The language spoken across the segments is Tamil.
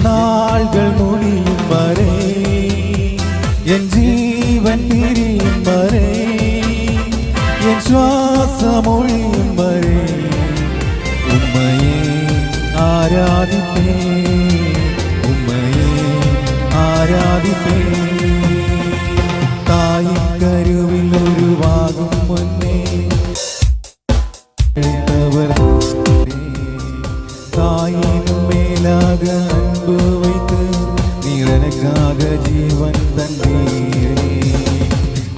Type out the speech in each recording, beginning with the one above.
நாள்கள் முடியும் வரை என் ஜீவன் பிரியும் வரை என் சுவாசம் ஒழியும் வரை உம்மையே ஆராதிப்பேன், உம்மையே ஆராதிப்பேன். தாயின் கருவில் உருவாகும் முன்னே தாயினும் மேலாக அன்பு வைத்து நீர் எனக்காக ஜீவன் தந்தீரே.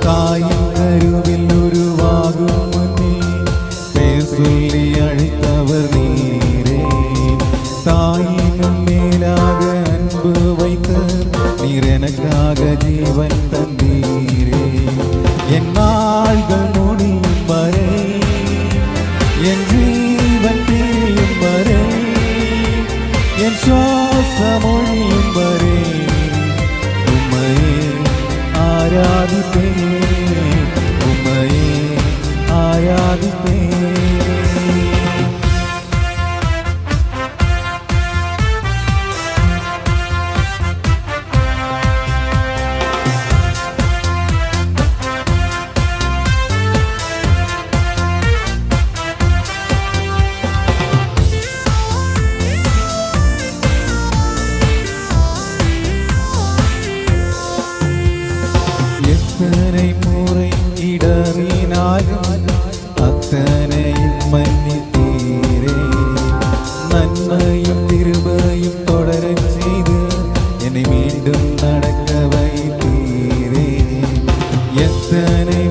தாயின் கருவில் உருவாகும் முன்னே பேர் சொல்லி அழைத்தவர் நீரே. தாயினும் மேலாக அன்பு வைத்து நீர் எனக்காக ஜீவன் தந்தீரே. என் நாள்கள் முடியும் வரை என் ஜீவன் பிரியும் வரை என் சுவாசம் ஒழியும் வரை உம்மையே ஆராதிப்பேன், உம்மையே ஆராதிப்பேன். எத்தனை முறை இடறினாலும் அத்தனையும் மன்னித்தீரே. நன்மையும் கிருபையும் தொடரச் செய்து என்னை மீண்டும் நடக்க வைத்தீரே. எத்தனை